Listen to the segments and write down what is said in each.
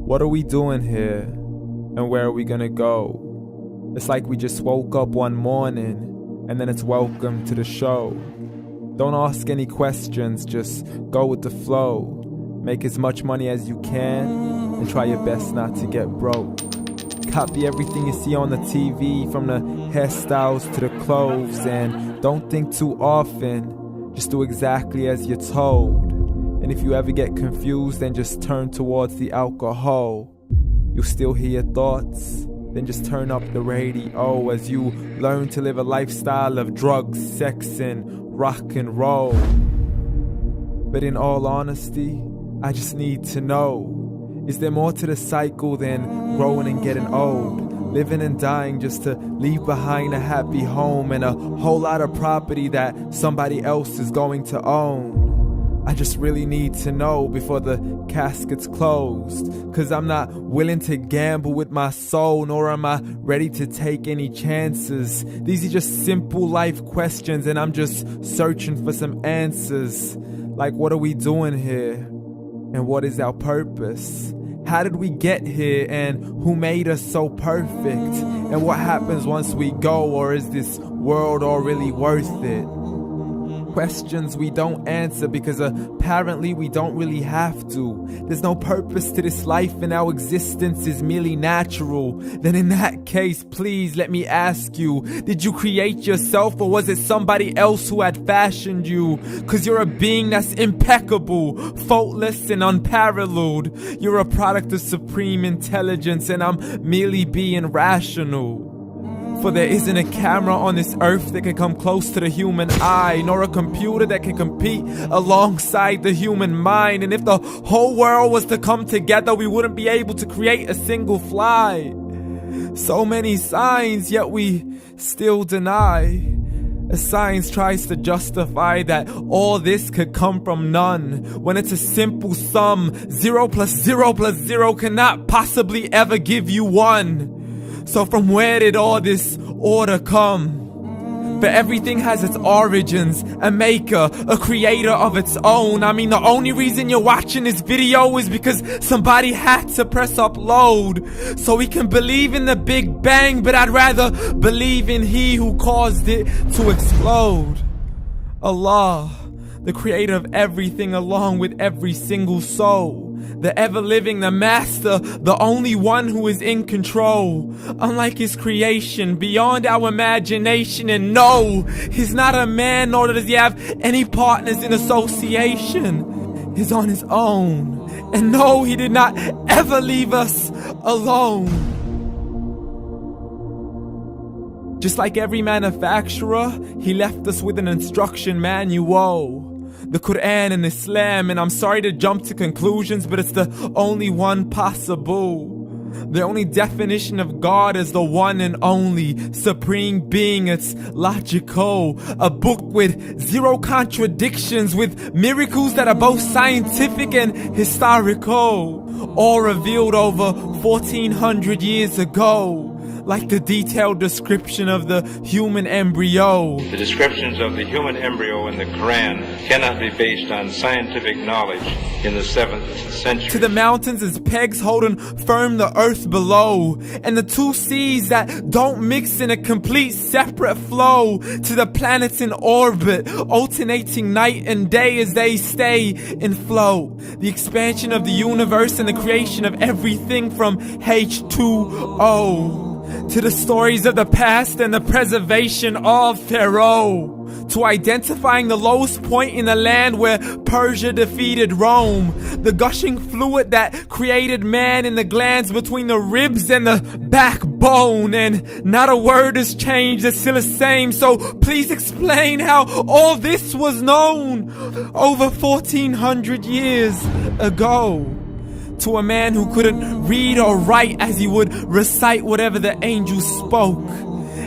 What are we doing here? And where are we gonna go? It's like we just woke up one morning and then it's welcome to the show. Don't ask any questions, just go with the flow. Make as much money as you can and try your best not to get broke. Copy everything you see on the TV, from the hairstyles to the clothes, and don't think too often, just do exactly as you're told. And if you ever get confused, then just turn towards the alcohol. You'll still hear your thoughts, then just turn up the radio as you learn to live a lifestyle of drugs, sex, and rock and roll. But in all honesty, I just need to know, is there more to the cycle than growing and getting old? Living and dying just to leave behind a happy home and a whole lot of property that somebody else is going to own. I just really need to know before the casket's closed, 'cause I'm not willing to gamble with my soul, nor am I ready to take any chances. These are just simple life questions and I'm just searching for some answers. Like, what are we doing here? And what is our purpose? How did we get here, and who made us so perfect? And what happens once we go, or is this world all really worth it? Questions we don't answer because apparently we don't really have to. There's no purpose to this life and our existence is merely natural. Then in that case, please let me ask you, did you create yourself, or was it somebody else who had fashioned you? 'Cause you're a being that's impeccable, faultless and unparalleled. You're a product of supreme intelligence and I'm merely being rational. For there isn't a camera on this earth that can come close to the human eye, nor a computer that can compete alongside the human mind. And if the whole world was to come together, we wouldn't be able to create a single fly. So many signs, yet we still deny. As science tries to justify that all this could come from none, when it's a simple sum. 0 plus 0 plus 0 cannot possibly ever give you 1. So from where did all this order come? For everything has its origins, a maker, a creator of its own. I mean, the only reason you're watching this video is because somebody had to press upload. So we can believe in the Big Bang, but I'd rather believe in He who caused it to explode. Allah, the creator of everything along with every single soul. The ever-living, the master, the only one who is in control. Unlike his creation, beyond our imagination. And no, he's not a man, nor does he have any partners in association. He's on his own. And no, he did not ever leave us alone. Just like every manufacturer, he left us with an instruction manual. The Quran and Islam, and I'm sorry to jump to conclusions, but it's the only one possible. The only definition of God is the one and only supreme being. It's logical, a book with 0 contradictions, with miracles that are both scientific and historical, all revealed over 1400 years ago. Like the detailed description of the human embryo. The descriptions of the human embryo in the Quran cannot be based on scientific knowledge in the 7th century. To the mountains as pegs holding firm the earth below, and the 2 seas that don't mix in a complete separate flow. To the planets in orbit, alternating night and day as they stay in flow. The expansion of the universe and the creation of everything from H2O. To the stories of the past and the preservation of Pharaoh. To identifying the lowest point in the land where Persia defeated Rome. The gushing fluid that created man in the glands between the ribs and the backbone. And not a word has changed, it's still the same. So please explain how all this was known over 1400 years ago. To a man who couldn't read or write, as he would recite whatever the angels spoke.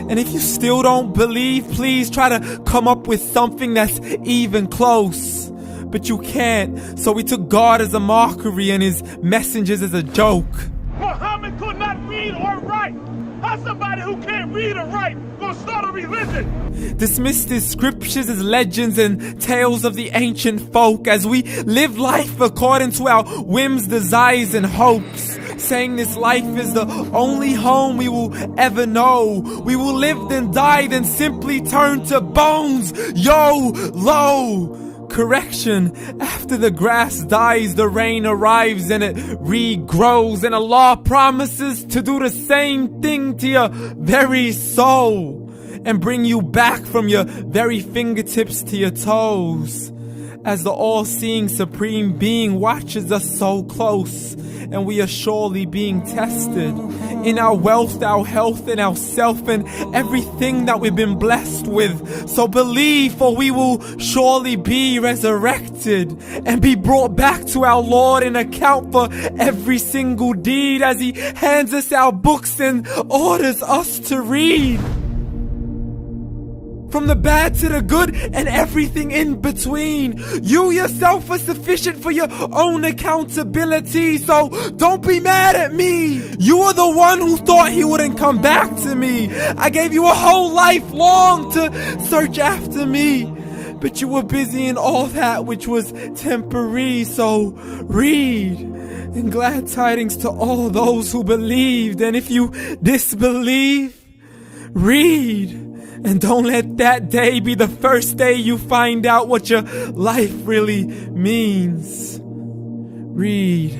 And if you still don't believe, please try to come up with something that's even close. But you can't, so we took God as a mockery and his messengers as a joke. Muhammad could not read or write. How's somebody who can't read or write gonna start a religion? Dismissed his scriptures as legends and tales of the ancient folk, as we live life according to our whims, desires, and hopes. saying this life is the only home we will ever know. We will live then die, then simply turn to bones. YOLO! Correction, after the grass dies, the rain arrives and it regrows, and Allah promises to do the same thing to your very soul and bring you back from your very fingertips to your toes, as the all-seeing supreme being watches us so close, and we are surely being tested in our wealth, our health, and our self, and everything that we've been blessed with. So believe, for we will surely be resurrected and be brought back to our Lord and account for every single deed, as He hands us our books and orders us to read. From the bad to the good and everything in between. You yourself are sufficient for your own accountability, so don't be mad at me. You are the one who thought He wouldn't come back to me. I gave you a whole life long to search after me, but you were busy in all that which was temporary. So read, and glad tidings to all those who believed. And if you disbelieve, read. And don't let that day be the first day you find out what your life really means. Read.